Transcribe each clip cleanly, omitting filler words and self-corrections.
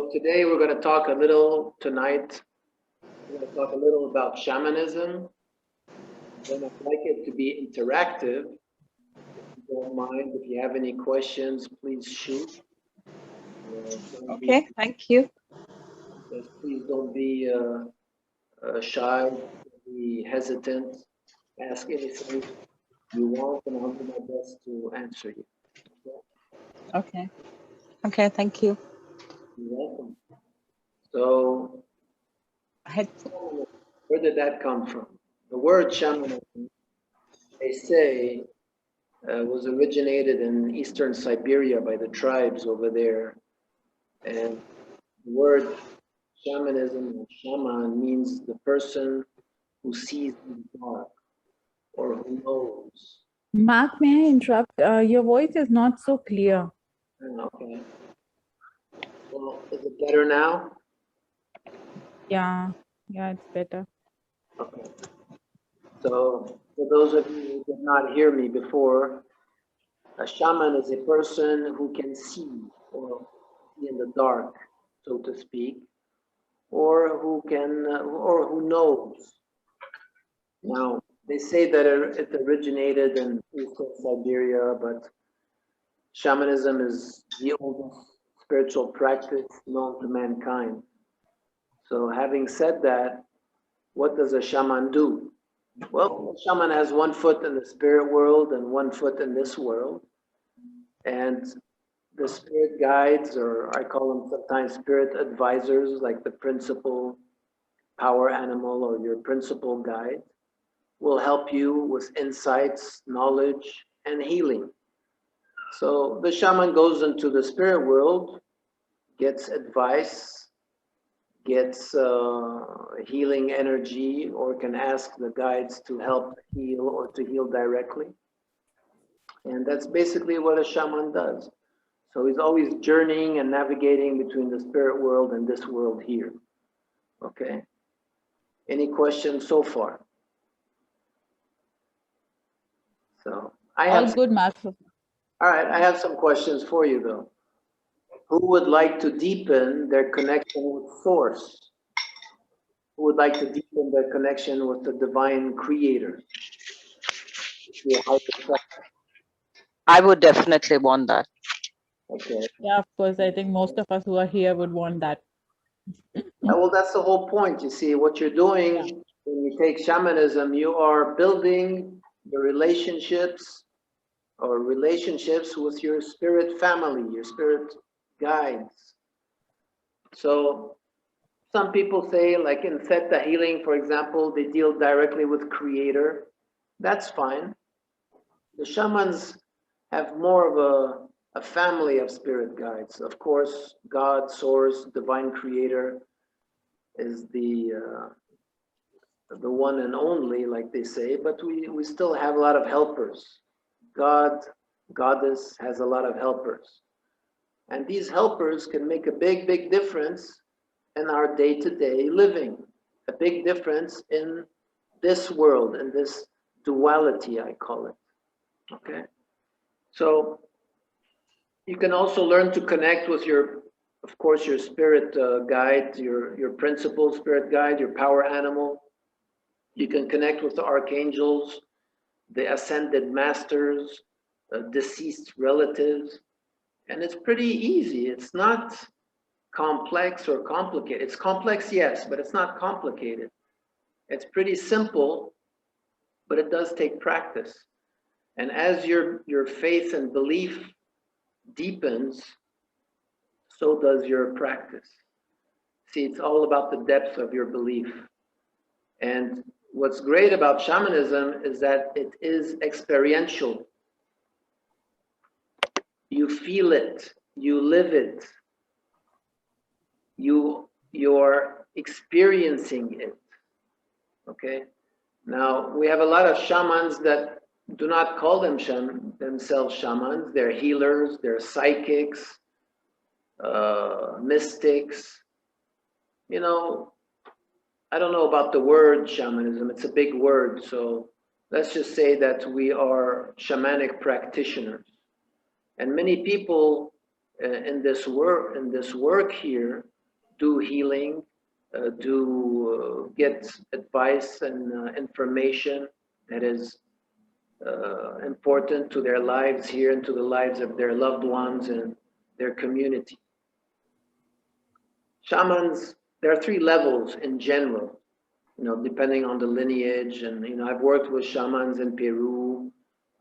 So today we're going to talk a little, tonight, we're going to talk a little about shamanism. Then I'd like it to be interactive. If you don't mind, if you have any questions, please shoot. Okay, thank you. Please don't be shy, don't be hesitant. Ask anything you want, and I'll do my best to answer you. Okay. Okay, thank you. You're welcome. So, where did that come from? The word shamanism, they say, was originated in eastern Siberia by the tribes over there. And the word shamanism or shaman means the person who sees in the dark or who knows. Mark, may I interrupt? Your voice is not so clear. Okay. Well, is it better now? Yeah, it's better. Okay. So, for those of you who did not hear me before, a shaman is a person who can see or see in the dark, so to speak, or who can, or who knows. Now, they say that it originated in eastern Siberia, but shamanism is the oldest spiritual practice known to mankind. So, having said that, what does a shaman do? Well, a shaman has one foot in the spirit world and one foot in this world. And the spirit guides, or I call them sometimes spirit advisors, like the principal power animal or your principal guide, will help you with insights, knowledge, and healing. So the shaman goes into the spirit world, gets advice, gets healing energy, or can ask the guides to help heal or to heal directly. And that's basically what a shaman does. So he's always journeying and navigating between the spirit world and this world here. Okay? Any questions so far? So I have all good, Mark. All right, I have some questions for you though. Who would like to deepen their connection with Source? Who would like to deepen their connection with the divine creator? I would definitely want that. Okay. Yeah, of course. I think most of us who are here would want that. Well, that's the whole point. You see, what you're doing when you take shamanism, you are building the relationships with your spirit family, your spirit guides. So some people say, like in Theta healing, for example, they deal directly with creator. That's fine. The shamans have more of a family of spirit guides. Of course, God, Source, divine creator is the one and only, like they say, but we still have a lot of helpers. God, Goddess has a lot of helpers. And these helpers can make a big, big difference in our day-to-day living. A big difference in this world, in this duality, I call it. Okay? So you can also learn to connect with your, of course, your spirit guide, your principal spirit guide, your power animal. You can connect with the archangels, the ascended masters, deceased relatives, and it's pretty easy. It's not complex or complicated. It's complex, yes, but it's not complicated. It's pretty simple, but it does take practice. And as your faith and belief deepens, so does your practice. See, it's all about the depth of your belief. And what's great about shamanism is that it is experiential. You feel it, you live it, you're experiencing it. Okay? Now, we have a lot of shamans that do not call themselves shamans. They're healers, they're psychics, mystics. You know, I don't know about the word shamanism. It's a big word, so let's just say that we are shamanic practitioners. And many people in this work here do healing, get advice and information that is important to their lives here and to the lives of their loved ones and their community. Shamans, there are 3 levels in general, depending on the lineage. And, I've worked with shamans in Peru.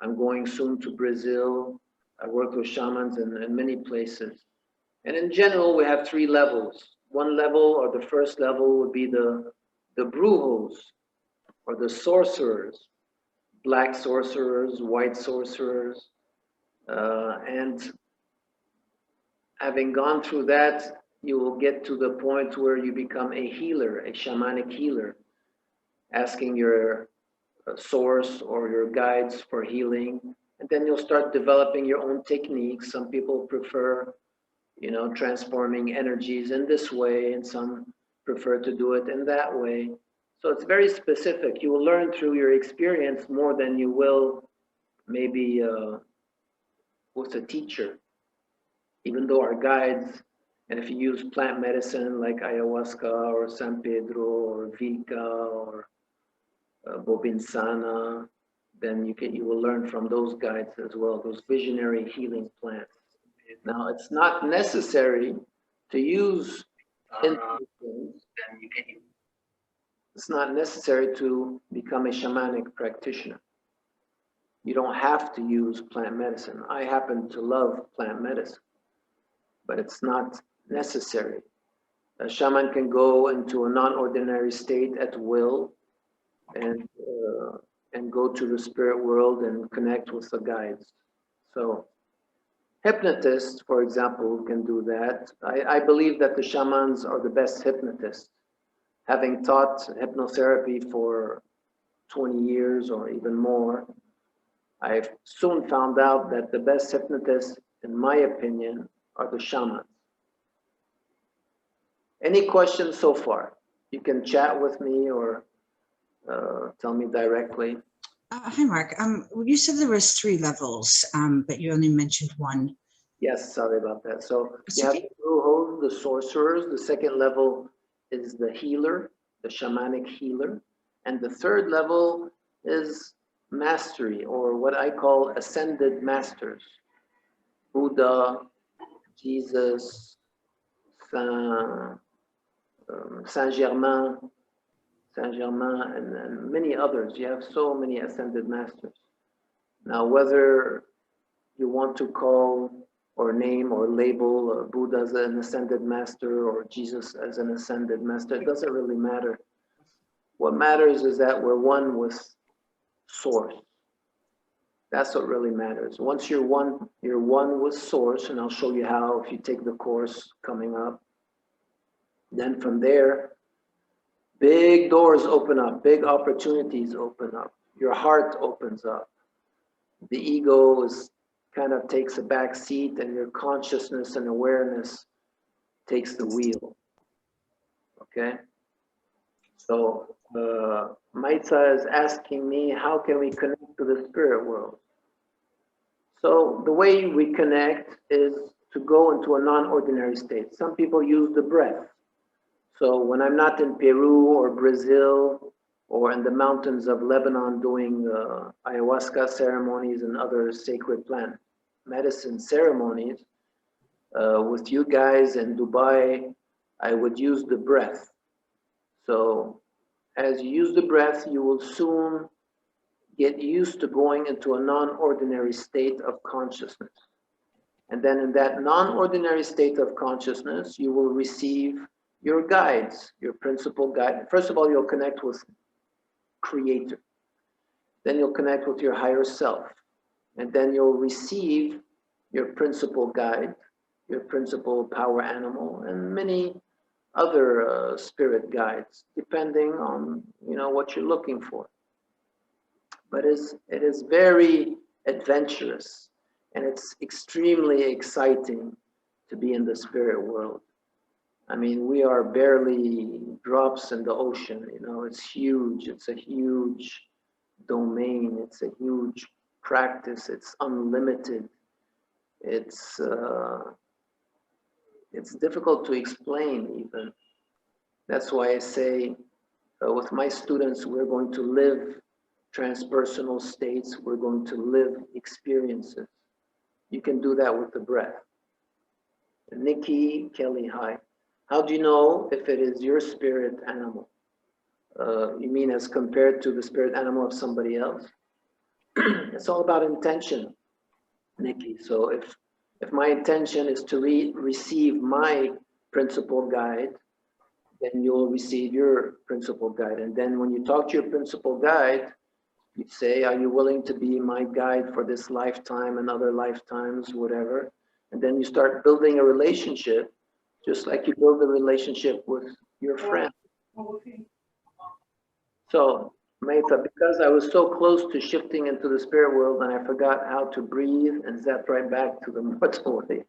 I'm going soon to Brazil. I've worked with shamans in many places. And in general, we have 3 levels. One level, or the first level, would be the brujos, or the sorcerers, black sorcerers, white sorcerers. And having gone through that, you will get to the point where you become a healer, a shamanic healer, asking your source or your guides for healing. And then you'll start developing your own techniques. Some people prefer, transforming energies in this way, and some prefer to do it in that way. So it's very specific. You will learn through your experience more than you will maybe with a teacher. Even though our guides, and if you use plant medicine like Ayahuasca or San Pedro or Vika or Bobinsana, then you will learn from those guides as well, those visionary healing plants. Now, it's not necessary to use infusions. It's not necessary to become a shamanic practitioner. You don't have to use plant medicine. I happen to love plant medicine, but it's not necessary. A shaman can go into a non-ordinary state at will and go to the spirit world and connect with the guides. So hypnotists, for example, can do that. I believe that the shamans are the best hypnotists. Having taught hypnotherapy for 20 years or even more, I've soon found out that the best hypnotists, in my opinion, are the shamans. Any questions so far? You can chat with me or tell me directly. Hi, Mark. You said there was 3 levels, but you only mentioned 1. Yes, sorry about that. So It's you have okay. the brujos, the sorcerers. The second level is the healer, the shamanic healer. And the third level is mastery, or what I call ascended masters. Buddha, Jesus, Saint-Germain, and many others. You have so many ascended masters. Now, whether you want to call or name or label Buddha as an ascended master or Jesus as an ascended master, it doesn't really matter. What matters is that we're one with Source. That's what really matters. Once you're one with Source, and I'll show you how if you take the course coming up. Then from there, big doors open up, big opportunities open up. Your heart opens up. The ego kind of takes a back seat, and your consciousness and awareness takes the wheel. Okay? So Maitza is asking me, how can we connect to the spirit world? So the way we connect is to go into a non-ordinary state. Some people use the breath. So when I'm not in Peru or Brazil or in the mountains of Lebanon doing ayahuasca ceremonies and other sacred plant medicine ceremonies, with you guys in Dubai, I would use the breath. So as you use the breath, you will soon get used to going into a non-ordinary state of consciousness. And then in that non-ordinary state of consciousness, you will receive your guides, your principal guide. First of all, you'll connect with Creator. Then you'll connect with your higher self. And then you'll receive your principal guide, your principal power animal, and many other spirit guides, depending on what you're looking for. But it is very adventurous, and it's extremely exciting to be in the spirit world. I mean, we are barely drops in the ocean. It's huge. It's a huge domain. It's a huge practice. It's unlimited. It's it's difficult to explain even. That's why I say with my students, we're going to live transpersonal states. We're going to live experiences. You can do that with the breath. Nikki Kelly, hi. How do you know if it is your spirit animal? You mean as compared to the spirit animal of somebody else? It's all about intention, Nikki. So if my intention is to receive my principal guide, then you'll receive your principal guide. And then when you talk to your principal guide, you say, are you willing to be my guide for this lifetime and other lifetimes, whatever? And then you start building a relationship, just like you build a relationship with your friend. So, Maitha, because I was so close to shifting into the spirit world and I forgot how to breathe and zap right back to the mortal way.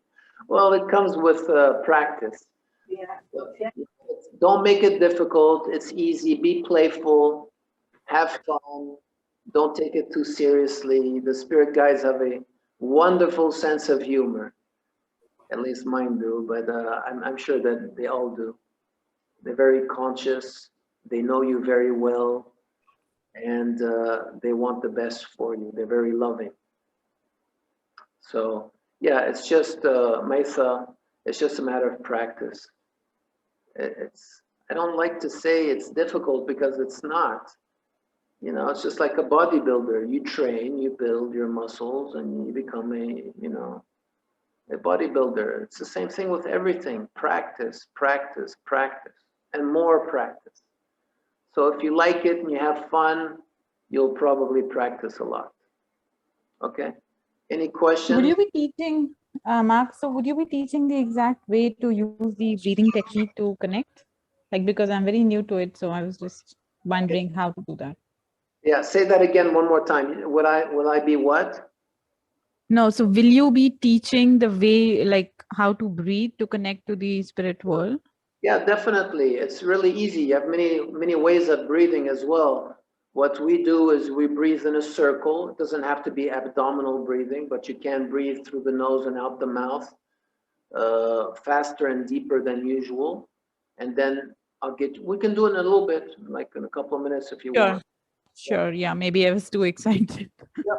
Well, it comes with practice. Yeah. Don't make it difficult. It's easy. Be playful. Have fun. Don't take it too seriously. The spirit guides have a wonderful sense of humor. At least mine do, but I'm sure that they all do. They're very conscious. They know you very well, and they want the best for you. They're very loving. So yeah, it's just Maitha. It's just a matter of practice. I don't like to say it's difficult because it's not. You know, it's just like a bodybuilder. You train, you build your muscles, and you become a bodybuilder. It's the same thing with everything. Practice, practice, practice, and more practice. So if you like it and you have fun, you'll probably practice a lot. Okay? Any questions? Would you be teaching, Mark, so would you be teaching the exact way to use the breathing technique to connect? Like, because I'm very new to it, so I was just wondering how to do that. Yeah, say that again one more time. Will I be what? No, so will you be teaching the way, like how to breathe to connect to the spirit world? Yeah, definitely. It's really easy. You have many ways of breathing as well. What we do is we breathe in a circle. It doesn't have to be abdominal breathing, but you can breathe through the nose and out the mouth faster and deeper than usual. And then we can do it in a little bit, like in a couple of minutes if you want. Sure. Yeah, maybe I was too excited. Yeah.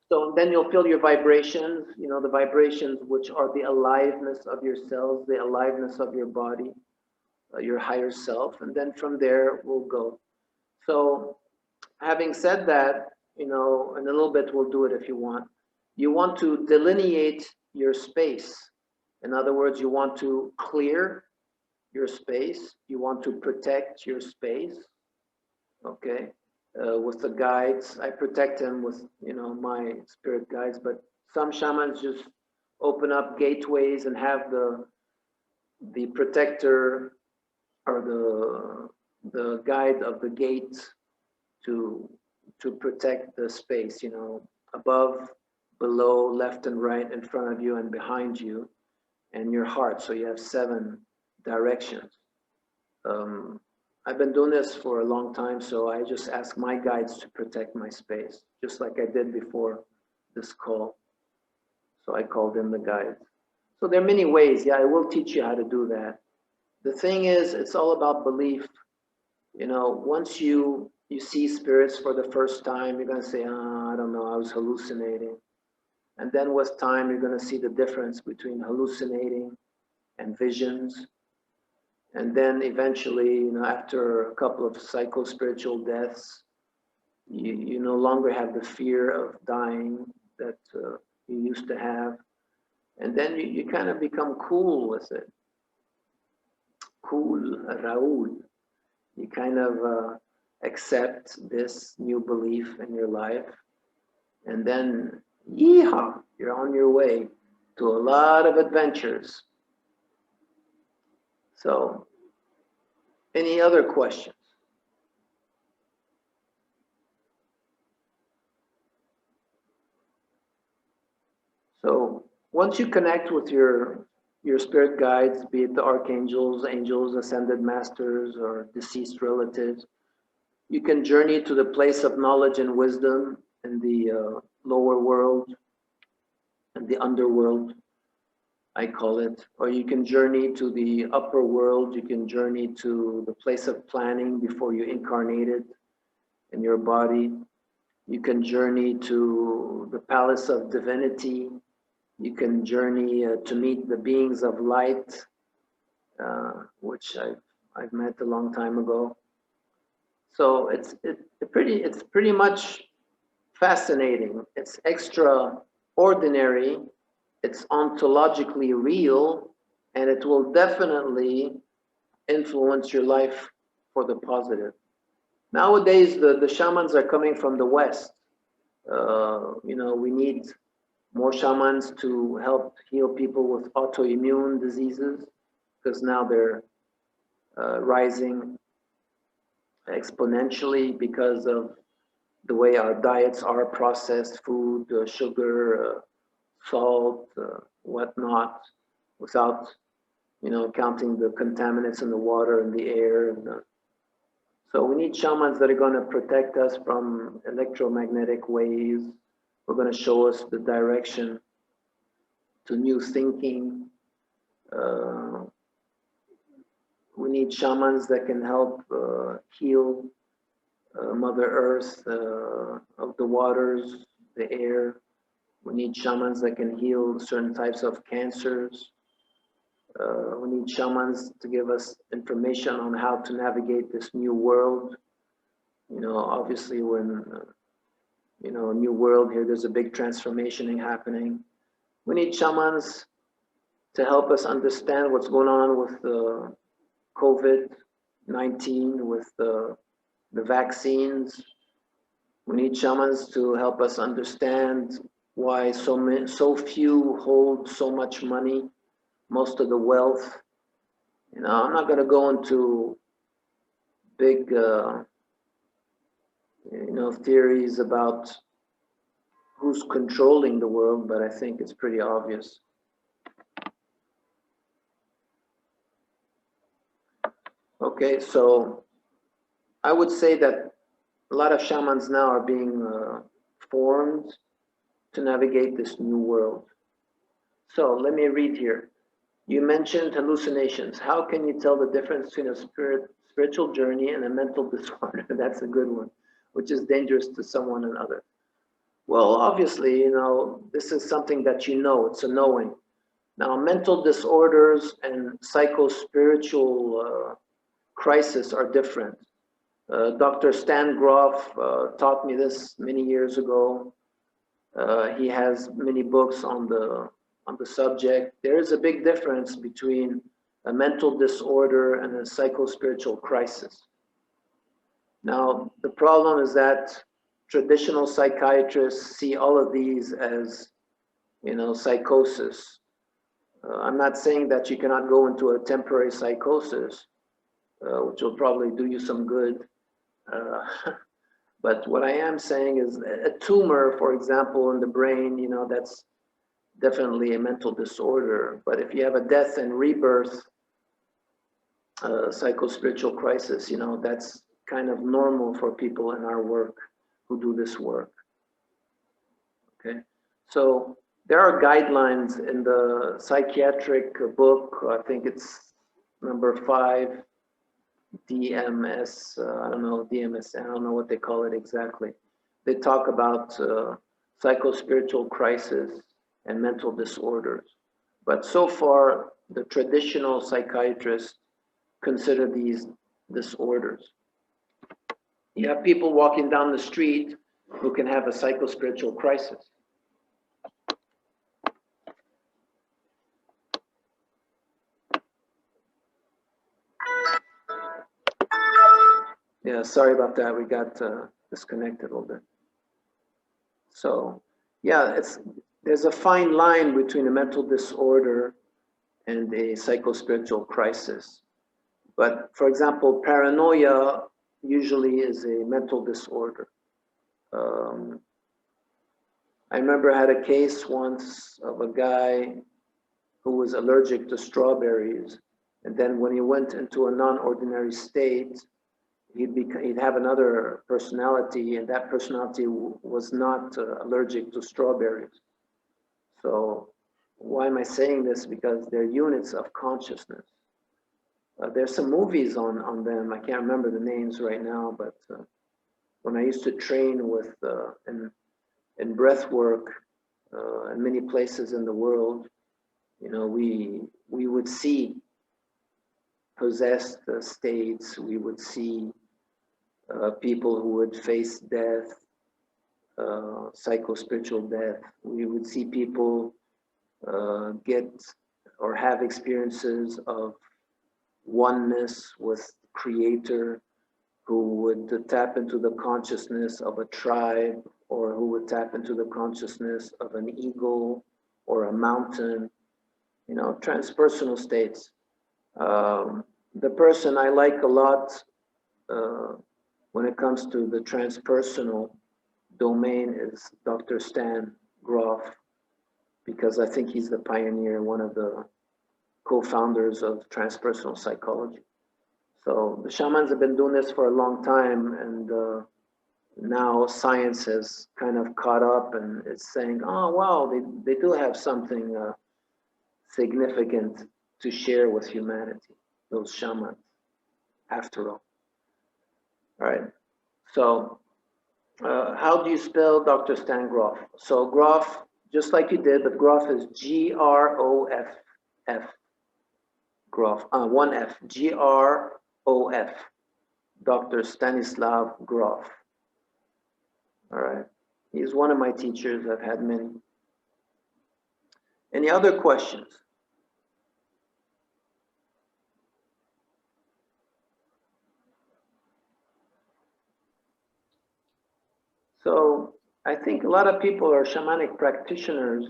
So then you'll feel your vibrations, the vibrations which are the aliveness of your cells, the aliveness of your body, your higher self. And then from there, we'll go. So having said that, in a little bit, we'll do it if you want. You want to delineate your space. In other words, you want to clear your space. You want to protect your space. Okay. With the guides, I protect them with, my spirit guides, but some shamans just open up gateways and have the protector or the guide of the gate to protect the space, above, below, left and right, in front of you and behind you, and your heart. So you have 7 directions. I've been doing this for a long time, so I just ask my guides to protect my space, just like I did before this call. So I called in the guides. So there are many ways. Yeah, I will teach you how to do that. The thing is, it's all about belief. Once you see spirits for the first time, you're going to say, I don't know, I was hallucinating. And then with time, you're going to see the difference between hallucinating and visions. And then eventually, after a couple of psycho-spiritual deaths, you no longer have the fear of dying that you used to have. And then you kind of become cool with it. Cool, Raoul. You kind of accept this new belief in your life. And then, yeehaw, you're on your way to a lot of adventures. So, any other questions? So, once you connect with your spirit guides, be it the archangels, angels, ascended masters, or deceased relatives, you can journey to the place of knowledge and wisdom in the lower world and the underworld. I call it, or you can journey to the upper world. You can journey to the place of planning before you incarnated in your body. You can journey to the palace of divinity. You can journey to meet the beings of light, which I've met a long time ago. So it's pretty much fascinating. It's extraordinary. It's ontologically real, and it will definitely influence your life for the positive. Nowadays, the shamans are coming from the West. You know, we need more shamans to help heal people with autoimmune diseases, because now they're rising exponentially because of the way our diets are, processed food, sugar, salt, whatnot, without, you know, counting the contaminants in the water and the air. And so we need shamans that are going to protect us from electromagnetic waves. We're going to show us the direction to new thinking. We need shamans that can help heal Mother Earth, of the waters, the air. We need shamans that can heal certain types of cancers. We need shamans to give us information on how to navigate this new world. You know, obviously we're in, you know, a new world here. There's a big transformation happening. We need shamans to help us understand what's going on with the COVID-19, with the vaccines. We need shamans to help us understand why so few hold so much money, most of the wealth. You know, I'm not going to go into big, you know, theories about who's controlling the world, but I think it's pretty obvious. Okay, so I would say that a lot of shamans now are being formed to navigate this new world. So let me read here. You mentioned hallucinations. How can you tell the difference between a spiritual journey and a mental disorder? That's a good one, which is dangerous to someone and other. Well, obviously, you know, this is something that you know, it's a knowing. Now, mental disorders and psycho-spiritual crisis are different. Dr. Stan Groff taught me this many years ago. He has many books on the subject. There is a big difference between a mental disorder and a psycho-spiritual crisis. Now, the problem is that traditional psychiatrists see all of these as, you know, psychosis. I'm not saying that you cannot go into a temporary psychosis, which will probably do you some good. But what I am saying is a tumor, for example, in the brain, you know, that's definitely a mental disorder. But if you have a death and rebirth psycho-spiritual crisis, you know, that's kind of normal for people in our work who do this work. Okay, so there are guidelines in the psychiatric book. I think it's number 5, DMS. I don't know, DMS. I don't know what they call it exactly. They talk about psycho-spiritual crisis and mental disorders. But so far, the traditional psychiatrists consider these disorders. You have people walking down the street who can have a psycho-spiritual crisis. Yeah, sorry about that. We got disconnected a little bit. So, yeah, there's a fine line between a mental disorder and a psycho-spiritual crisis. But for example, paranoia usually is a mental disorder. I remember I had a case once of a guy who was allergic to strawberries. And then when he went into a non-ordinary state, he'd have another personality, and that personality was not allergic to strawberries. So why am I saying this? Because they're units of consciousness. There's some movies on them. I can't remember the names right now, but when I used to train with in breath work in many places in the world, you know, we would see possessed states. We would see people who would face death, psycho-spiritual death. We would see people get or have experiences of oneness with Creator, who would tap into the consciousness of a tribe, or who would tap into the consciousness of an eagle or a mountain, you know, transpersonal states. The person I like a lot when it comes to the transpersonal domain is Dr. Stan Grof, because I think he's the pioneer, one of the co-founders of transpersonal psychology. So the shamans have been doing this for a long time, and now science has kind of caught up and it's saying, oh wow, they do have something significant to share with humanity, those shamans, after all. All right, so how do you spell Dr. Stan Grof? So Grof, just like you did, but Grof is G-R-O-F-F. Grof, one F, G-R-O-F, Dr. Stanislav Grof. All right, he's one of my teachers. I've had many. Any other questions? So I think a lot of people are shamanic practitioners,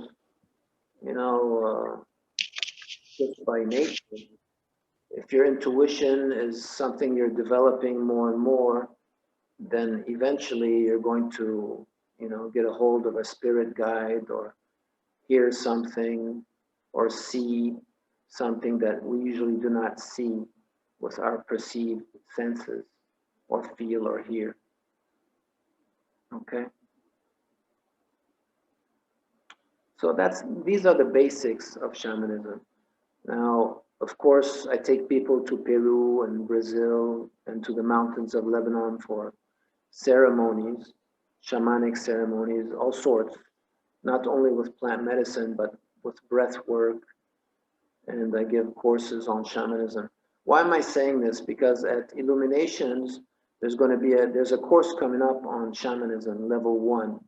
you know, just by nature. If your intuition is something you're developing more and more, then eventually you're going to, you know, get a hold of a spirit guide or hear something or see something that we usually do not see with our perceived senses or feel or hear. Okay? So these are the basics of shamanism. Now, of course, I take people to Peru and Brazil and to the mountains of Lebanon for ceremonies, shamanic ceremonies, all sorts, not only with plant medicine, but with breath work, and I give courses on shamanism. Why am I saying this? Because at Illuminations, there's a course coming up on shamanism, level 1,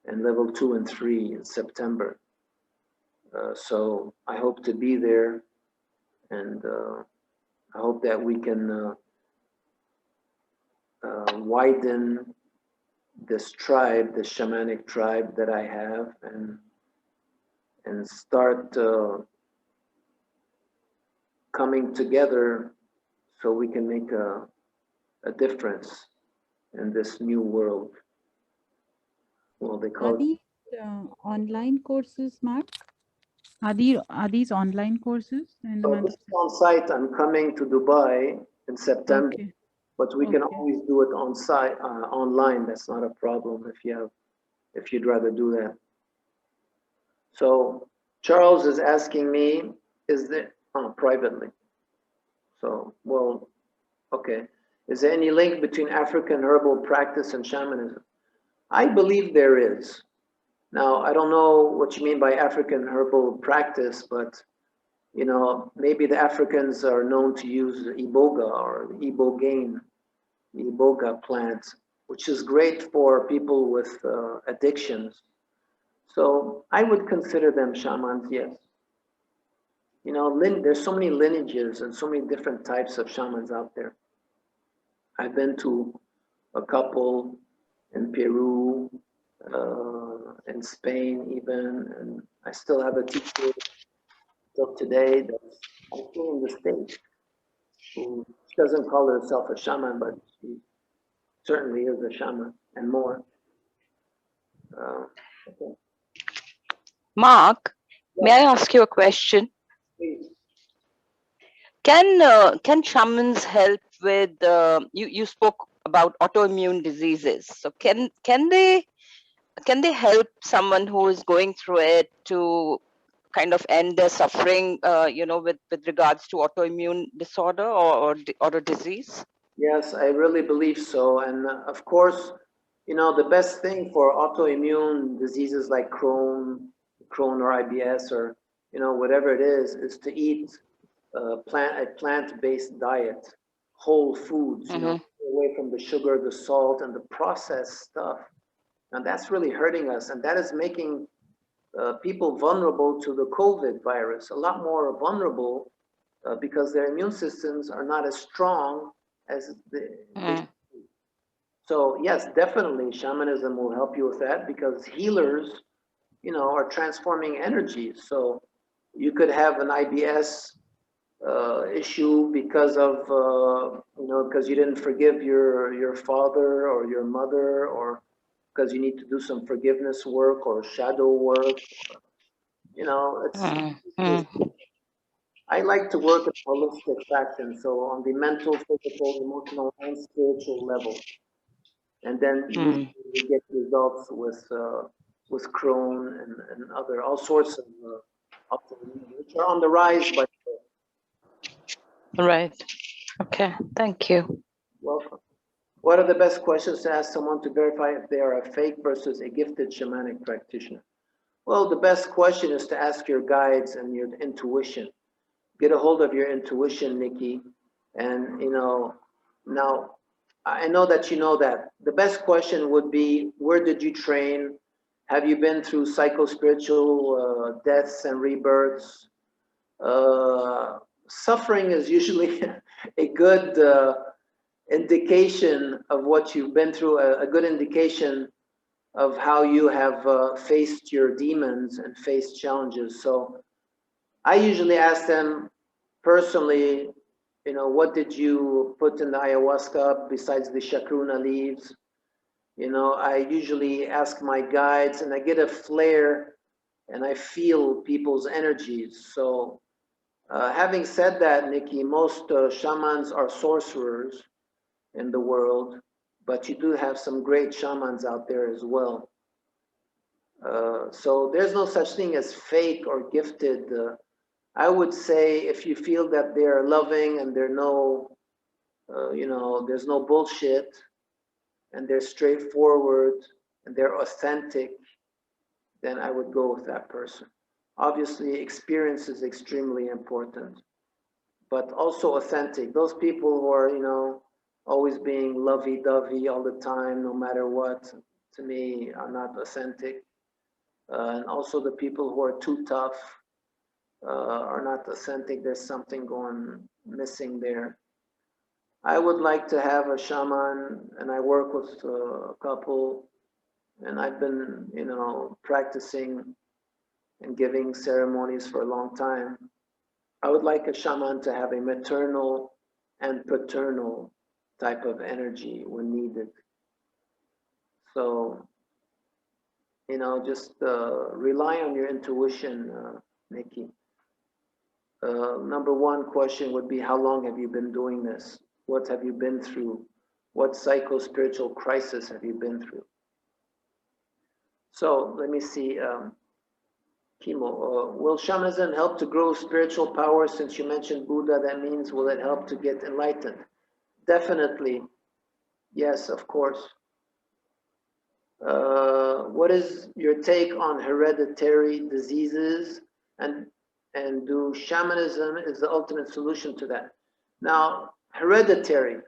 and level 2 and 3 in September. So I hope to be there, and I hope that we can widen this tribe, this shamanic tribe that I have, and start coming together so we can make a difference in this new world. Well, they call Are these online courses, Mark? Are these online courses in the so month? this is on site. I'm coming to Dubai in September, Okay. but we can Okay. always do it on site, online. That's not a problem if you'd rather do that. So Charles is asking me, is there privately? So, well, okay. Is there any link between African herbal practice and shamanism? I believe there is. Now, I don't know what you mean by African herbal practice, but you know, maybe the Africans are known to use iboga or ibogaine, the iboga plant, which is great for people with addictions. So I would consider them shamans, yes. You know, there's so many lineages and so many different types of shamans out there. I've been to a couple in Peru, in Spain even, and I still have a teacher till today that's actually in the States who doesn't call herself a shaman, but she certainly is a shaman and more. Okay. Mark, may Yeah, I ask you a question? please. Can shamans help with you spoke about autoimmune diseases? So can they help someone who is going through it to kind of end their suffering, you know, with regards to autoimmune disorder or a disease? Yes, I really believe so. And of course, you know, the best thing for autoimmune diseases like Crohn or IBS, or, you know, whatever it is to eat a plant-based diet, whole foods, you know, away from the sugar, the salt, and the processed stuff. And that's really hurting us. And that is making people vulnerable to the COVID virus, a lot more vulnerable because their immune systems are not as strong as they. So yes, definitely shamanism will help you with that, because healers, you know, are transforming energies. So you could have an IBS issue because of, you know, because you didn't forgive your father or your mother, or because you need to do some forgiveness work or shadow work. You know, it's I like to work in holistic fashion, so on the mental, physical, emotional, and spiritual level. And then we get results with Crohn and other all sorts of autoimmune, which are on the rise. But Right. Okay. Thank you. welcome. What are the best questions to ask someone to verify if they are a fake versus a gifted shamanic practitioner? Well, the best question is to ask your guides and your intuition. Get a hold of your intuition, Nikki. And, you know, now I know that you know that. The best question would be, where did you train? Have you been through psycho-spiritual deaths and rebirths? Suffering is usually a good indication of what you've been through, a good indication of how you have faced your demons and faced challenges. So I usually ask them personally, you know, what did you put in the ayahuasca besides the chacruna leaves? You know, I usually ask my guides, and I get a flare and I feel people's energies. So having said that, Nikki, most shamans are sorcerers in the world, but you do have some great shamans out there as well. So there's no such thing as fake or gifted. I would say if you feel that they're loving and they're no, you know, there's no bullshit, and they're straightforward and they're authentic, then I would go with that person. Obviously, experience is extremely important, but also authentic. Those people who are, you know, always being lovey-dovey all the time, no matter what, to me, are not authentic. And also the people who are too tough are not authentic. There's something going missing there. I would like to have a shaman, and I work with a couple, and I've been, you know, practicing and giving ceremonies for a long time. I would like a shaman to have a maternal and paternal type of energy when needed. So, you know, just rely on your intuition, Nikki. Number one question would be, how long have you been doing this? What have you been through? What psycho-spiritual crisis have you been through? So let me see, Kimo, will shamanism help to grow spiritual power? Since you mentioned Buddha, that means will it help to get enlightened? Definitely, yes, of course. What is your take on hereditary diseases, and do shamanism is the ultimate solution to that? Now, hereditary.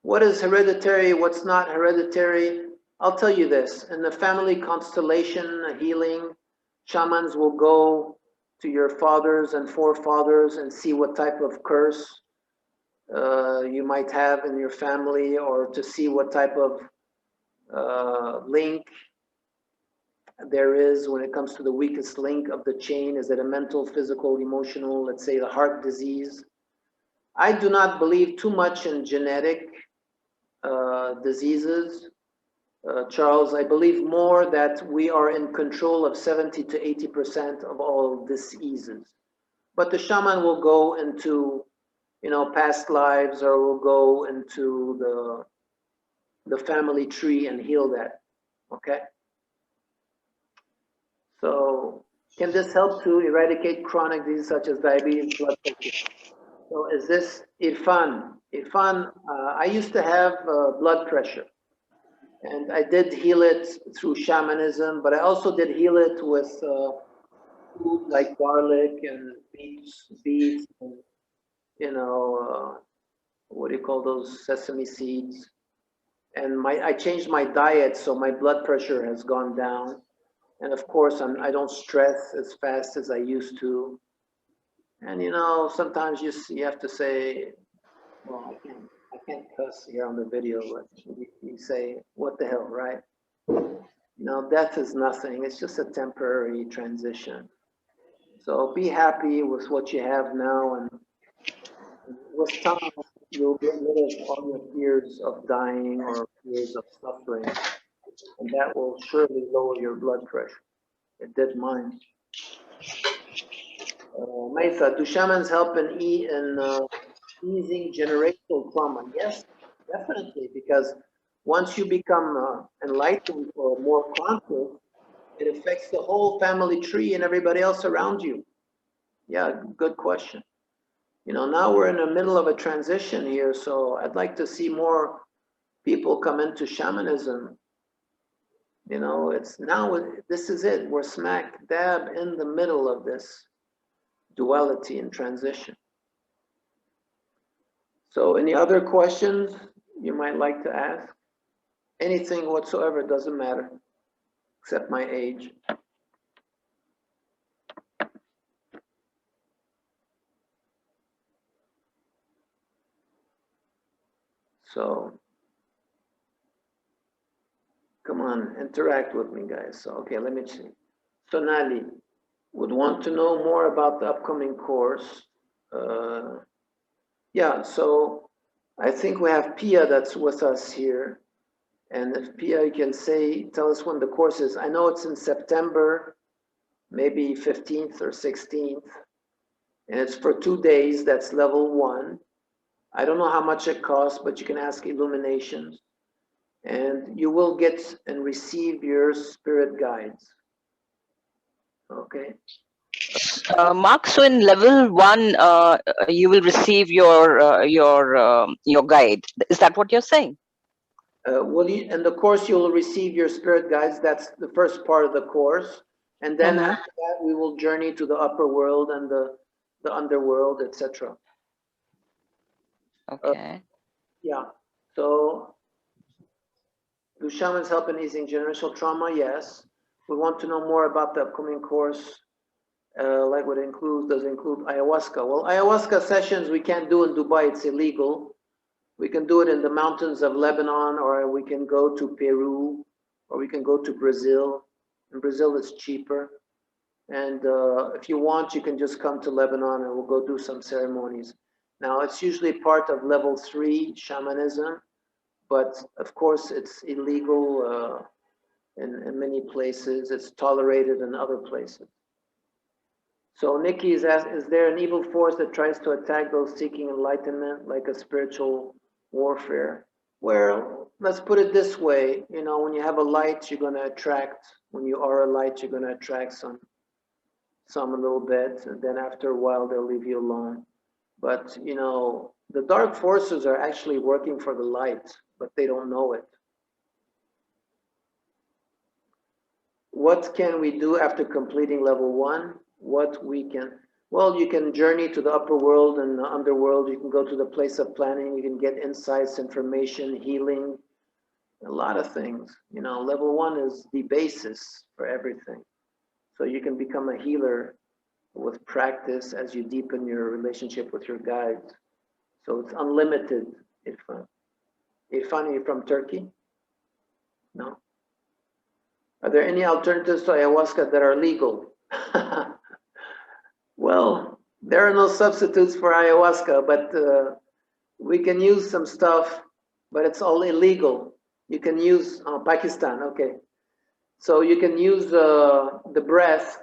What is hereditary? What's not hereditary? I'll tell you this. In the family constellation healing, shamans will go to your fathers and forefathers and see what type of curse you might have in your family, or to see what type of link there is when it comes to the weakest link of the chain. Is it a mental, physical, emotional, let's say the heart disease? I do not believe too much in genetic diseases, Charles. I believe more that we are in control of 70 to 80% of all diseases. But the shaman will go into, you know, past lives, or will go into the family tree and heal that. Okay. So Can this help to eradicate chronic diseases such as diabetes, blood pressure? So is this Irfan? Irfan, I used to have blood pressure, and I did heal it through shamanism, but I also did heal it with food like garlic and beets, and, you know, what do you call those, sesame seeds? And I changed my diet, so my blood pressure has gone down. And of course, I don't stress as fast as I used to. And you know, sometimes you have to say, well, I can't cuss here on the video, but you say, what the hell, right? You know, death is nothing. It's just a temporary transition. So be happy with what you have now, and with time, you'll get rid of all your fears of dying or fears of suffering, and that will surely lower your blood pressure. It did mine. Maitha, do shamans help in easing generational trauma? Yes, definitely, because once you become enlightened or more conscious, it affects the whole family tree and everybody else around you. Yeah, good question. You know, now we're in the middle of a transition here, so I'd like to see more people come into shamanism. You know, it's now, this is it. We're smack dab in the middle of this duality and transition. So any other questions you might like to ask? Anything whatsoever, doesn't matter, except my age. So come on, interact with me, guys. So, okay, let me see. Sonali would want to know more about the upcoming course. Yeah, so I think we have Pia that's with us here. And if Pia, you can tell us when the course is. I know it's in September, maybe 15th or 16th. And it's for 2 days, that's level 1. I don't know how much it costs, but you can ask Illuminations. And you will get and receive your spirit guides. Okay. Mark, so in level 1, you will receive your guide. Is that what you're saying? In the course, you will receive your spirit guides. That's the first part of the course. And then after that, we will journey to the upper world and the underworld, etc. Okay. Yeah. So, do shamans help in easing generational trauma? Yes. We want to know more about the upcoming course. Like what it does it include ayahuasca? Well, ayahuasca sessions we can't do in Dubai, it's illegal. We can do it in the mountains of Lebanon, or we can go to Peru, or we can go to Brazil. In Brazil, it's cheaper. And if you want, you can just come to Lebanon and we'll go do some ceremonies. Now, it's usually part of level 3 shamanism, but of course, it's illegal in many places. It's tolerated in other places. So Nikki is asked, is there an evil force that tries to attack those seeking enlightenment, like a spiritual warfare? Well, let's put it this way. You know, when you have a light, you're going to attract, when you are a light, you're going to attract some a little bit, and then after a while, they'll leave you alone. But, you know, the dark forces are actually working for the light, but they don't know it. What can we do after completing level 1? What we can, well, you can journey to the upper world and the underworld. You can go to the place of planning. You can get insights, information, healing, a lot of things. You know, level 1 is the basis for everything. So you can become a healer with practice as you deepen your relationship with your guides. So it's unlimited, Irfan. Irfan, are you from Turkey? No. Are there any alternatives to ayahuasca that are legal? Well, there are no substitutes for ayahuasca, but we can use some stuff, but it's all illegal. You can use Pakistan, okay. So you can use the breath,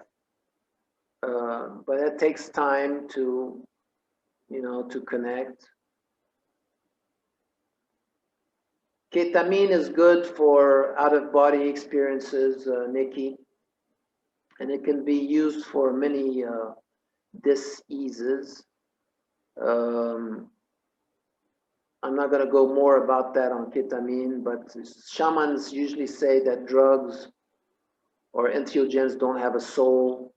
but it takes time to, you know, to connect. Ketamine is good for out-of-body experiences, Nikki. and it can be used for many diseases. I'm not going to go more about that on ketamine, but shamans usually say that drugs or entheogens don't have a soul.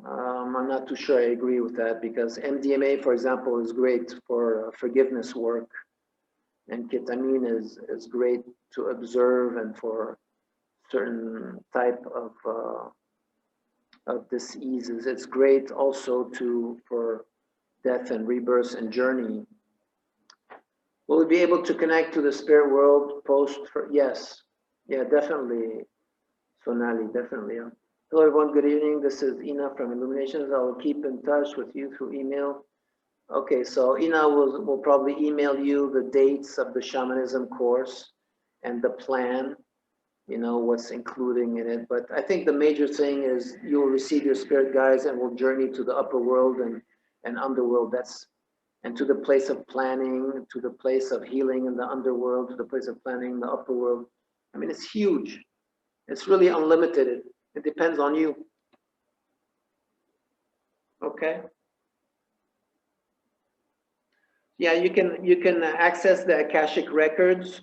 I'm not too sure I agree with that, because MDMA, for example, is great for forgiveness work, and ketamine is great to observe and for certain type of diseases. It's great also for death and rebirth and journey. Will we be able to connect to the spirit world post? Yes, yeah, definitely, Sonali, definitely. Yeah. Hello everyone, good evening. This is Ina from Illuminations. I will keep in touch with you through email. Okay, so Ina will probably email you the dates of the shamanism course and the plan, you know, what's including in it. But I think the major thing is you will receive your spirit guides and will journey to the upper world and underworld. And to the place of planning, to the place of healing in the underworld, to the place of planning in the upper world. I mean, it's huge. It's really unlimited. It depends on you. Okay. Yeah, you can access the Akashic records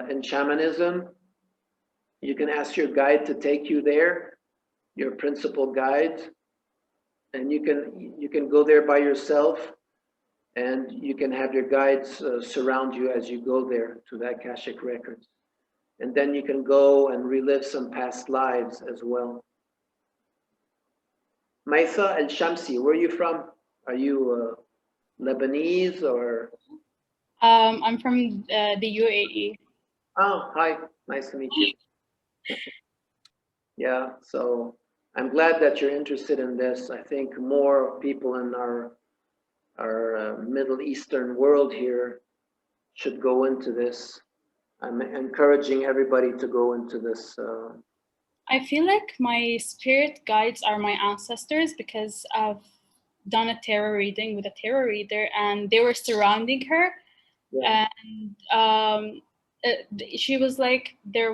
in shamanism. You can ask your guide to take you there, your principal guide, and you can go there by yourself, and you can have your guides surround you as you go there to the Akashic records. And then you can go and relive some past lives as well. Maitha El-Shamsi, where are you from? Are you Lebanese or? I'm from the UAE. Oh, hi, nice to meet you. Yeah, so I'm glad that you're interested in this. I think more people in our Middle Eastern world here should go into this. I'm encouraging everybody to go into this. I feel like my spirit guides are my ancestors, because I've done a tarot reading with a tarot reader and they were surrounding her. Yeah. And she was like, they're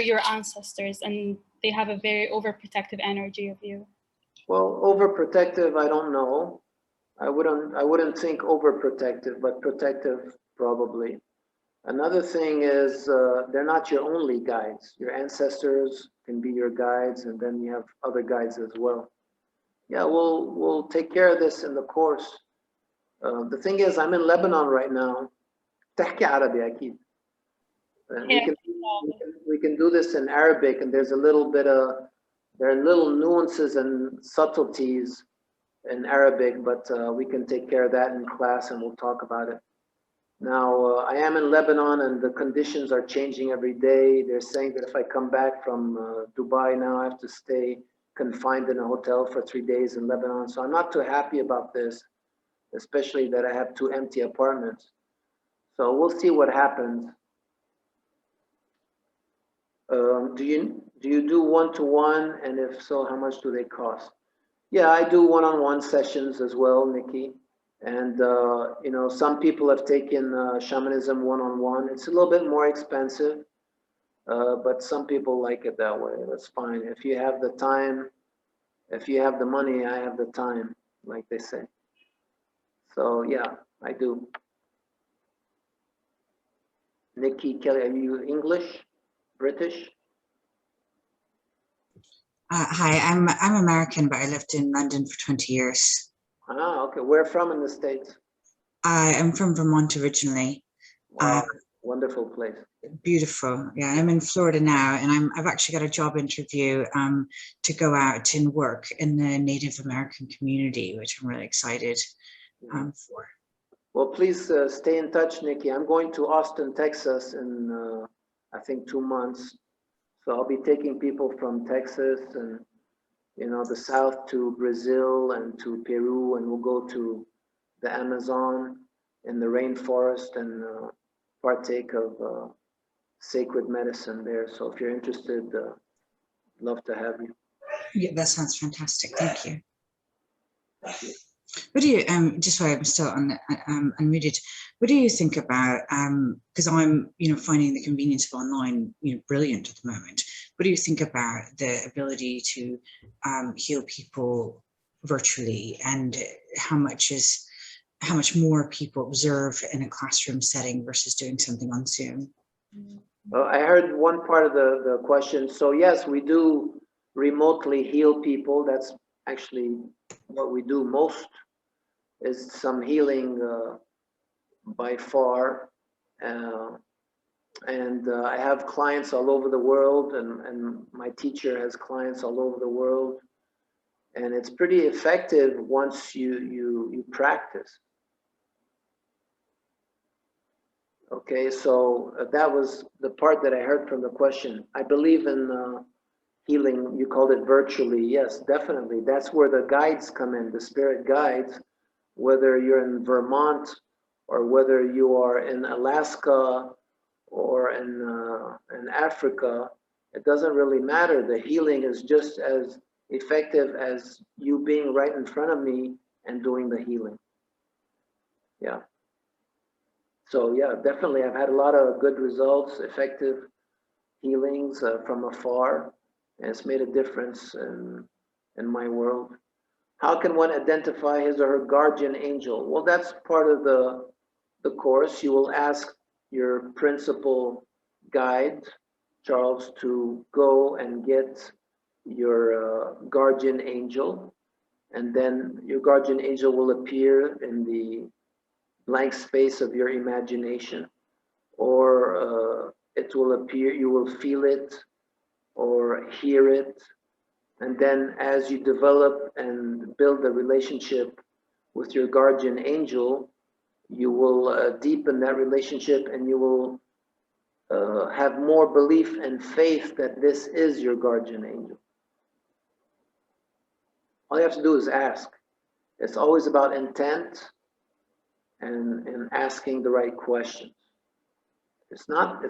your ancestors, and they have a very overprotective energy of you. Well, overprotective, I don't know. I wouldn't think overprotective, but protective probably. Another thing is they're not your only guides. Your ancestors can be your guides, and then you have other guides as well. Yeah, we'll take care of this in the course. The thing is, I'm in Lebanon right now. تحكي عربي أكيد. We can do this in Arabic, and there's a little bit there are little nuances and subtleties in Arabic, but we can take care of that in class, and we'll talk about it. Now, I am in Lebanon, and the conditions are changing every day. They're saying that if I come back from Dubai now, I have to stay confined in a hotel for 3 days in Lebanon. So I'm not too happy about this, especially that I have 2 empty apartments. So we'll see what happens. Do you do one-to-one, and if so, how much do they cost? Yeah, I do one-on-one sessions as well, Nikki. And you know, some people have taken shamanism one-on-one. It's a little bit more expensive, but some people like it that way. That's fine. If you have the time, if you have the money, I have the time, like they say. So yeah, I do. Nikki Kelly, are you English, British? Hi, I'm American, but I lived in London for 20 years. Ah, okay. Where from in the States? I am from Vermont originally. Wow, wonderful place. Beautiful. Yeah, I'm in Florida now, and I've actually got a job interview to go out and work in the Native American community, which I'm really excited for. Well, please stay in touch, Nikki. I'm going to Austin, Texas in I think 2 months. So I'll be taking people from Texas and, you know, the south to Brazil and to Peru, and we'll go to the Amazon in the rainforest and partake of sacred medicine there. So if you're interested, love to have you. Yeah, that sounds fantastic. Thank you. Thank you. What do you, just while I'm still unmuted, what do you think about, because I'm, you know, finding the convenience of online, you know, brilliant at the moment, what do you think about the ability to heal people virtually, and how much more people observe in a classroom setting versus doing something on Zoom? Well, I heard one part of the question. So yes, we do remotely heal people. That's actually what we do most, is some healing by far. I have clients all over the world, and my teacher has clients all over the world. And it's pretty effective once you practice. Okay, so that was the part that I heard from the question. I believe in healing. You called it virtually. Yes, definitely. That's where the guides come in, the spirit guides, whether you're in Vermont or whether you are in Alaska or in Africa. It doesn't really matter. The healing is just as effective as you being right in front of me and doing the healing. Yeah. So yeah, definitely, I've had a lot of good results, effective healings from afar, and it's made a difference in my world. How can one identify his or her guardian angel? Well, that's part of the course. You will ask your principal guide, Charles, to go and get your guardian angel, and then your guardian angel will appear in the blank space of your imagination, or it will appear, you will feel it or hear it. And then as you develop and build a relationship with your guardian angel, you will deepen that relationship, and you will have more belief and faith that this is your guardian angel. All you have to do is ask. It's always about intent and asking the right questions. It's not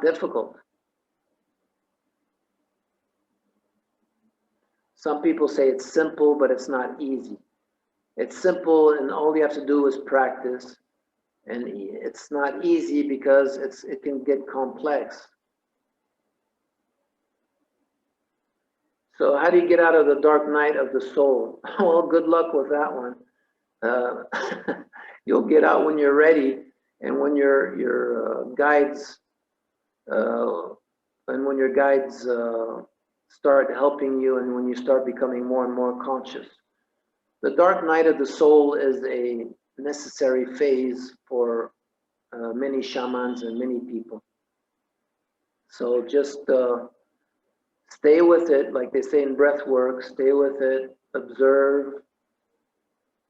difficult. Some people say it's simple, but it's not easy. It's simple, and all you have to do is practice. And it's not easy because it can get complex. So how do you get out of the dark night of the soul? Well, good luck with that one. You'll get out when you're ready, and when your guides start helping you, and when you start becoming more and more conscious. The dark night of the soul is a necessary phase for many shamans and many people. So just stay with it, like they say in breath work, stay with it, observe,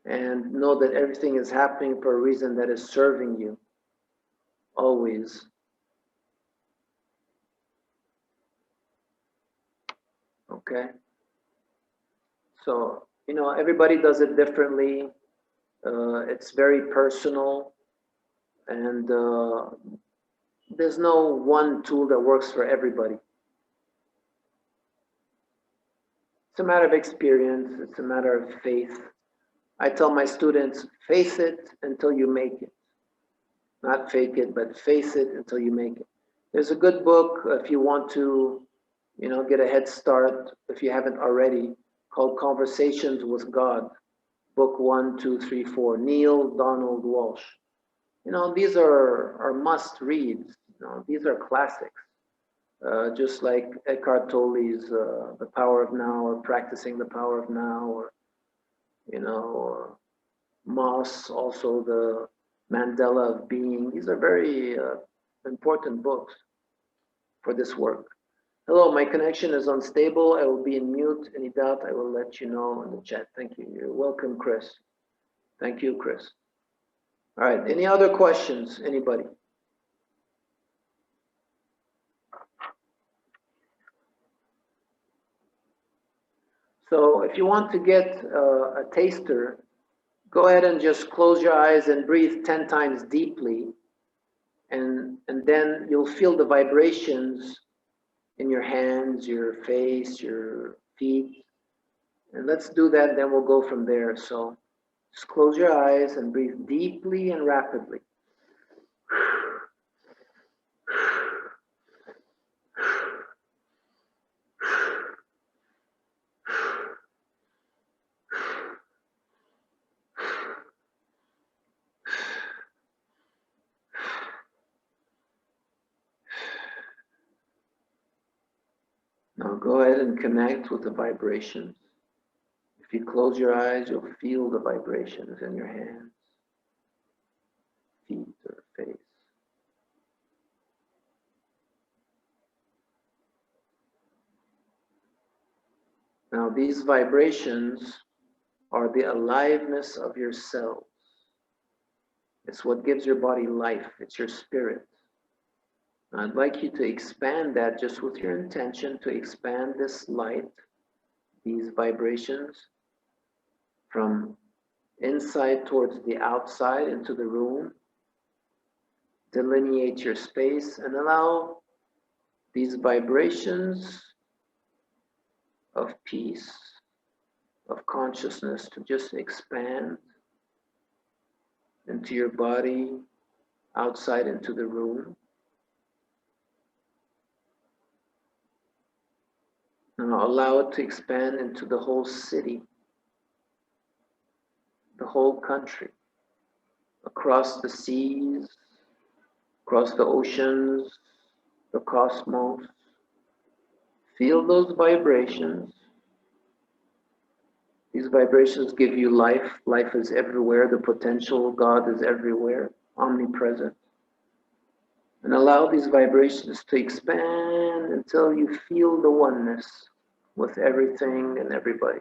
and know that everything is happening for a reason that is serving you, always. Okay? So, everybody does it differently. It's very personal, and there's no one tool that works for everybody. It's a matter of experience. It's a matter of faith. I tell my students, face it until you make it. Not fake it, but face it until you make it. There's a good book if you want to, get a head start, if you haven't already, called Conversations with God. Book 1, 2, 3, 4. Neil Donald Walsh. These are must reads. These are classics. Just like Eckhart Tolle's The Power of Now, or Practicing the Power of Now, or Moss, also the Mandela of Being. These are very important books for this work. Hello, my connection is unstable. I will be in mute. Any doubt, I will let you know in the chat. Thank you. You're welcome, Chris. Thank you, Chris. All right, any other questions, anybody? So if you want to get a taster, go ahead and just close your eyes and breathe 10 times deeply. And then you'll feel the vibrations in your hands, your face, your feet. And let's do that, then we'll go from there. So just close your eyes and breathe deeply and rapidly. go ahead and connect with the vibrations. If you close your eyes, you'll feel the vibrations in your hands, feet, or face. Now, these vibrations are the aliveness of your cells. It's what gives your body life. It's your spirit. And I'd like you to expand that just with your intention to expand this light, these vibrations, from inside towards the outside into the room. Delineate your space and allow these vibrations of peace, of consciousness to just expand into your body, outside into the room. Now allow it to expand into the whole city, the whole country, across the seas, across the oceans, the cosmos. Feel those vibrations. These vibrations give you life. Life is everywhere. The potential of God is everywhere, omnipresent. And allow these vibrations to expand until you feel the oneness with everything and everybody.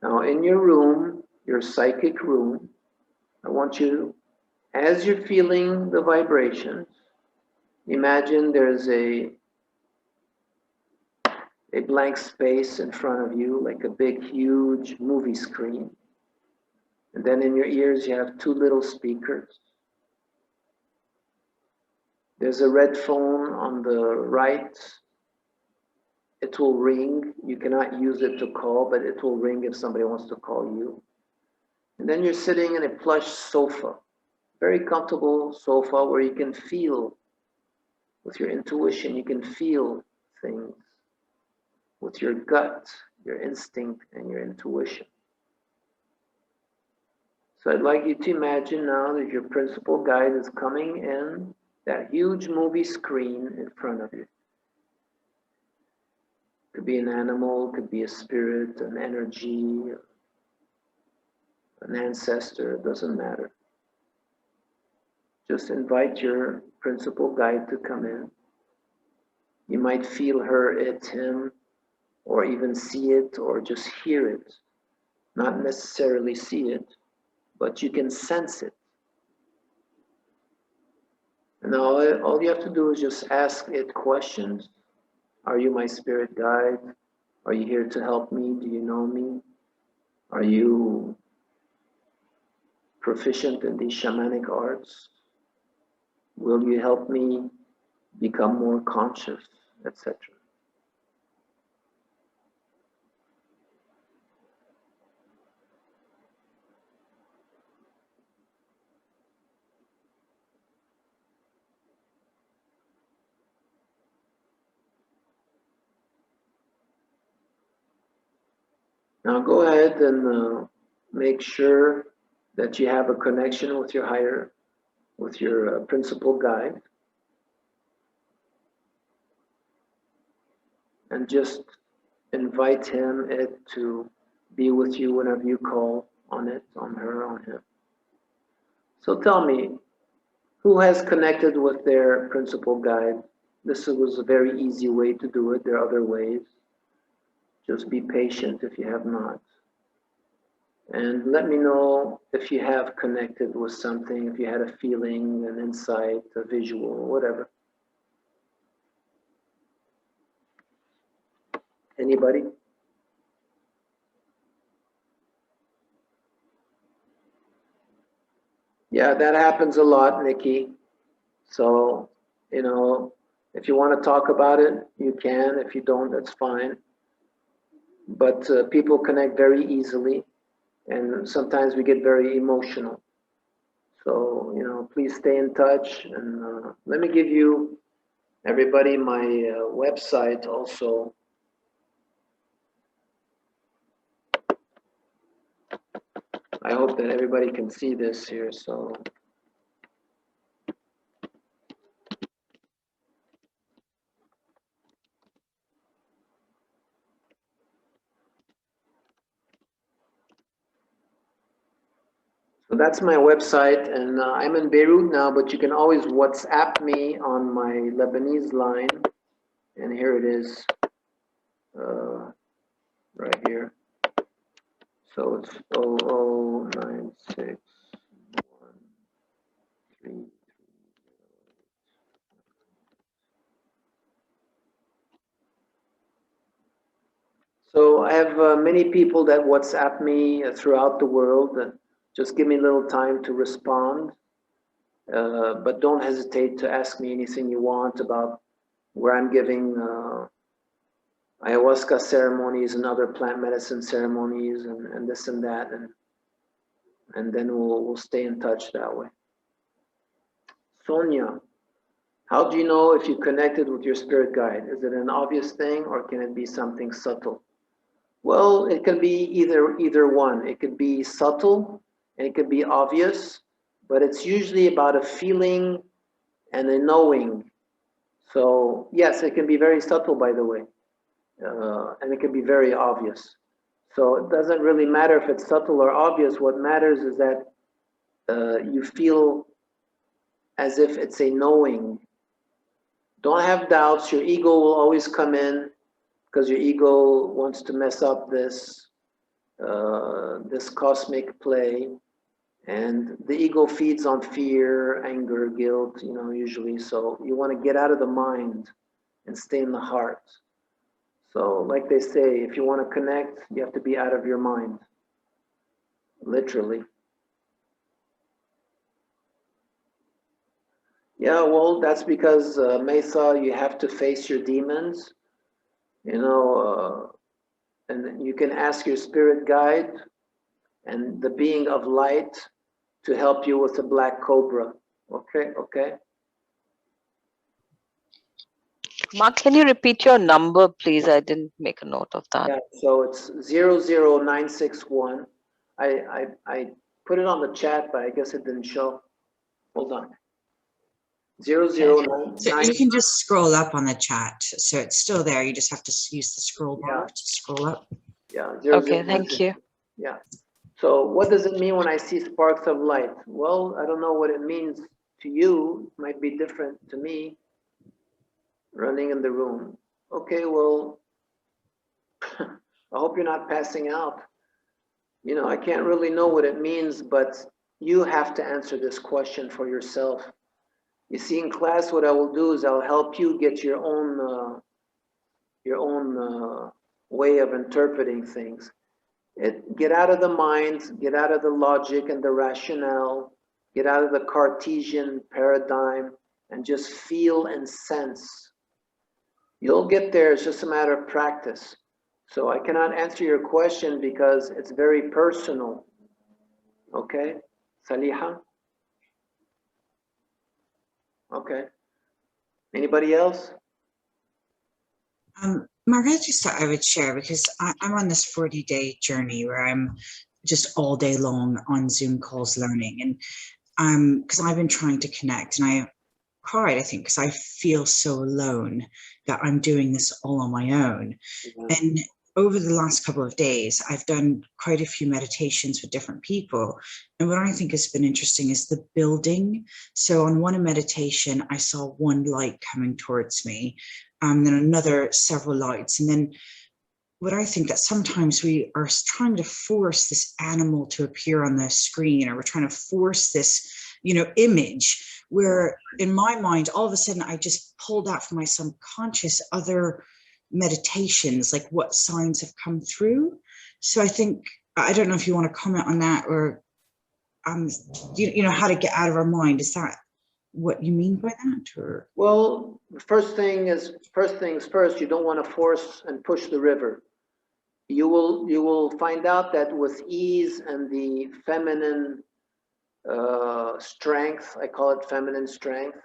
Now in your room, your psychic room, I want you, as you're feeling the vibrations, imagine there's a blank space in front of you, like a big, huge movie screen. And then in your ears, you have two little speakers. There's a red phone on the right. It will ring. You cannot use it to call, but it will ring if somebody wants to call you. And then you're sitting in a plush sofa, very comfortable sofa where you can feel with your intuition, you can feel things with your gut, your instinct, and your intuition. So I'd like you to imagine now that your principal guide is coming in that huge movie screen in front of you. Could be an animal, could be a spirit, an energy, an ancestor, it doesn't matter. Just invite your principal guide to come in. You might feel her, it, him, or even see it, or just hear it. Not necessarily see it, but you can sense it. And all you have to do is just ask it questions. Are you my spirit guide? Are you here to help me? Do you know me? Are you proficient in these shamanic arts? Will you help me become more conscious, etc.? Now go ahead and make sure that you have a connection with your principal guide. And just invite him, it, to be with you whenever you call on it, on her, on him. So tell me, who has connected with their principal guide? This was a very easy way to do it. There are other ways. Just be patient if you have not. And let me know if you have connected with something, if you had a feeling, an insight, a visual, whatever. Anybody? Yeah, that happens a lot, Nikki. So, you know, if you want to talk about it, you can. If you don't, that's fine. But people connect very easily, and sometimes we get very emotional. So, you know, please stay in touch. And let me give you, everybody, my website also. I hope that everybody can see this here. So So that's my website, and I'm in Beirut now, but you can always WhatsApp me on my Lebanese line, and here it is, right here. So it's 00961. So I have many people that WhatsApp me throughout the world. Just give me a little time to respond. But don't hesitate to ask me anything you want about where I'm giving ayahuasca ceremonies and other plant medicine ceremonies and this and that. And then we'll stay in touch that way. Sonia, how do you know if you connected with your spirit guide? Is it an obvious thing or can it be something subtle? Well, it can be either one. It could be subtle and it could be obvious, but it's usually about a feeling and a knowing. So yes, it can be very subtle, by the way, and it can be very obvious. So it doesn't really matter if it's subtle or obvious. What matters is that you feel as if it's a knowing. Don't have doubts. Your ego will always come in because your ego wants to mess up this cosmic play, and the ego feeds on fear, anger, guilt, usually. So you want to get out of the mind and stay in the heart. So like they say, if you want to connect, you have to be out of your mind, literally. Yeah, well, that's because Mesa, you have to face your demons, and you can ask your spirit guide and the being of light to help you with the black cobra. Okay. Mark, can you repeat your number, please? I didn't make a note of that. Yeah, so it's 00961. I put it on the chat, but I guess it didn't show. Hold on. 009. So you can just scroll up on the chat. So it's still there. You just have to use the scroll bar to scroll up. Yeah. Okay, thank you. Yeah. So what does it mean when I see sparks of light? Well, I don't know what it means to you. It might be different to me. Running in the room. Okay, well, I hope you're not passing out. I can't really know what it means, but you have to answer this question for yourself. You see, in class, what I will do is I'll help you get your own way of interpreting things. Get out of the mind, get out of the logic and the rationale, get out of the Cartesian paradigm, and just feel and sense. You'll get there, it's just a matter of practice. So I cannot answer your question because it's very personal. Okay, Saliha? Okay. Anybody else? Mark, I just thought I would share because I'm on this 40-day journey where I'm just all day long on Zoom calls learning. And because I've been trying to connect, and I cried, I think, because I feel so alone that I'm doing this all on my own. Yeah. And over the last couple of days, I've done quite a few meditations with different people. And what I think has been interesting is the building. So on one meditation, I saw one light coming towards me, then another several lights. And then what I think that sometimes we are trying to force this animal to appear on the screen, or we're trying to force this, image, where in my mind, all of a sudden, I just pulled out from my subconscious other meditations, like what signs have come through. So I think, I don't know if you want to comment on that, or how to get out of our mind. Is that what you mean by that? Or well, the first things first, you don't want to force and push the river. You will find out that with ease and the feminine strength, I call it feminine strength,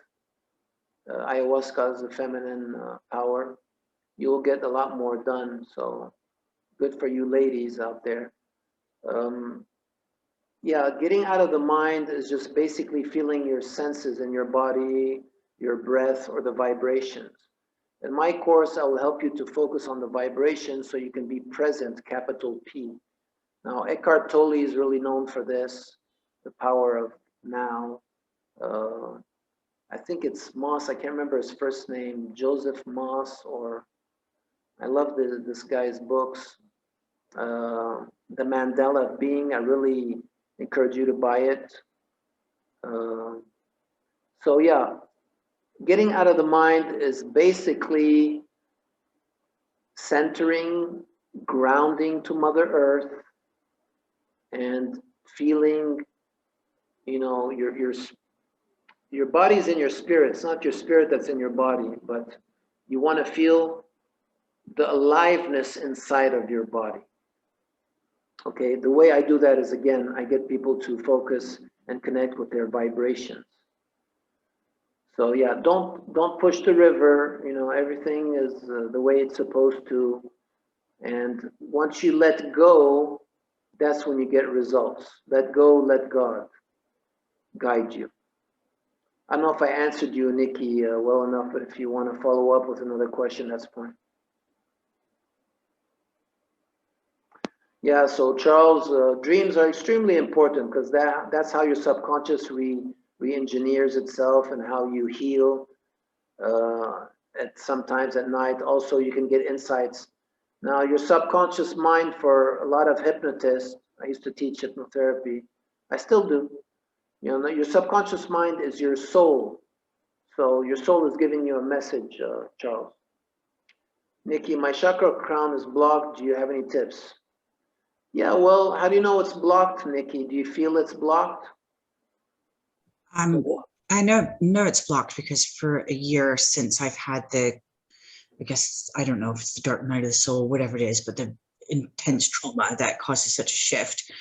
ayahuasca is the feminine power, you will get a lot more done. So good for you ladies out there. Yeah, getting out of the mind is just basically feeling your senses in your body, your breath, or the vibrations. In my course, I will help you to focus on the vibrations so you can be present, capital P. Now, Eckhart Tolle is really known for this. the power of now. I think it's Moss. I can't remember his first name, Joseph Moss, or I love this guy's books. The Mandela Being. I really encourage you to buy it. So yeah, getting out of the mind is basically centering, grounding to Mother Earth, and feeling, you know, your body's in your spirit. It's not your spirit that's in your body, but you want to feel the aliveness inside of your body. Okay, the way I do that is, again, I get people to focus and connect with their vibrations. So yeah, don't push the river. You know, everything is the way it's supposed to. And once you let go, that's when you get results. Let go, let God guide you. I don't know if I answered you, Nikki, well enough, but if you want to follow up with another question, that's fine. Yeah, so Charles, dreams are extremely important because that's how your subconscious re-engineers itself and how you heal. Sometimes at night, also you can get insights. Now, your subconscious mind, for a lot of hypnotists, I used to teach hypnotherapy, I still do. You know, your subconscious mind is your soul. So your soul is giving you a message, Charles. Nikki, my chakra crown is blocked. Do you have any tips? Yeah, well, how do you know it's blocked, Nikki? Do you feel it's blocked? I know it's blocked because for a year since I've had I guess, I don't know if it's the dark night of the soul, whatever it is, but the intense trauma that causes such a shift.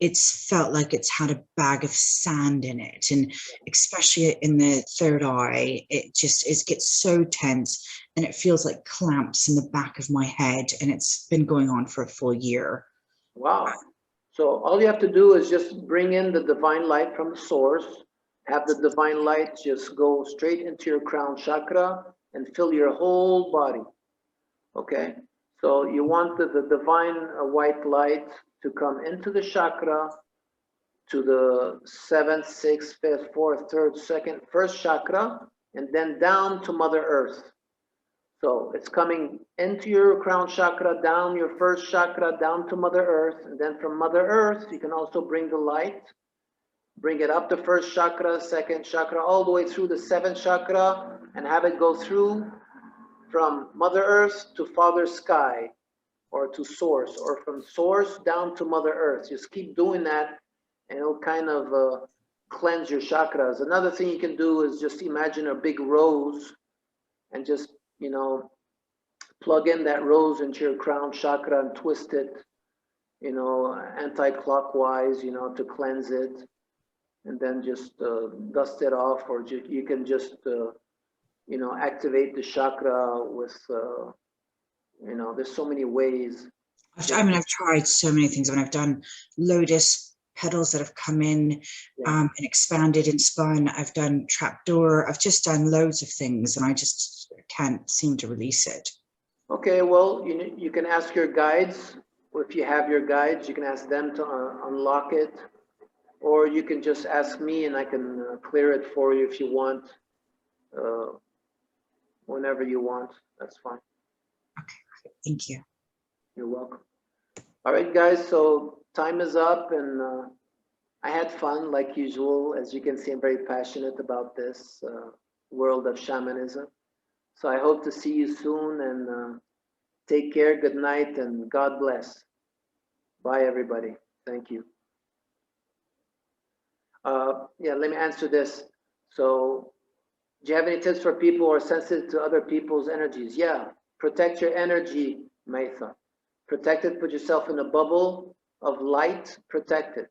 It's felt like it's had a bag of sand in it, and especially in the third eye, it gets so tense, and it feels like clamps in the back of my head, and it's been going on for a full year. Wow. So all you have to do is just bring in the divine light from the source, have the divine light just go straight into your crown chakra and fill your whole body. Okay, so you want the divine white light to come into the chakra, to the 7th, 6th, 5th, 4th, 3rd, 2nd, 1st chakra, and then down to Mother Earth. So it's coming into your crown chakra, down your 1st chakra, down to Mother Earth, and then from Mother Earth, you can also bring the light, bring it up to 1st chakra, 2nd chakra, all the way through the 7th chakra, and have it go through from Mother Earth to Father Sky, or to Source, or from Source down to Mother Earth. Just keep doing that, and it'll kind of cleanse your chakras. Another thing you can do is just imagine a big rose and just, you know, plug in that rose into your crown chakra and twist it, you know, anti-clockwise, you know, to cleanse it, and then just dust it off, or you can just, you know, activate the chakra with, you know, there's so many ways. I mean, I've tried so many things. I mean, I've done lotus petals that have come in and expanded and spun. I've done trapdoor. I've just done loads of things, and I just can't seem to release it. Okay, well, you can ask your guides. If you have your guides, you can ask them to unlock it, or you can just ask me and I can clear it for you if you want, whenever you want. That's fine. Okay, thank you. You're welcome. All right, guys, so time is up, and I had fun like usual. As you can see, I'm very passionate about this world of shamanism. So I hope to see you soon, and take care, good night, and God bless. Bye, everybody. Thank you. Yeah, let me answer this. So, do you have any tips for people who are sensitive to other people's energies? Yeah, protect your energy, Maitha. Protect it, put yourself in a bubble of light, protect it.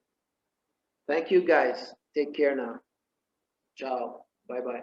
Thank you, guys. Take care now. Ciao. Bye-bye.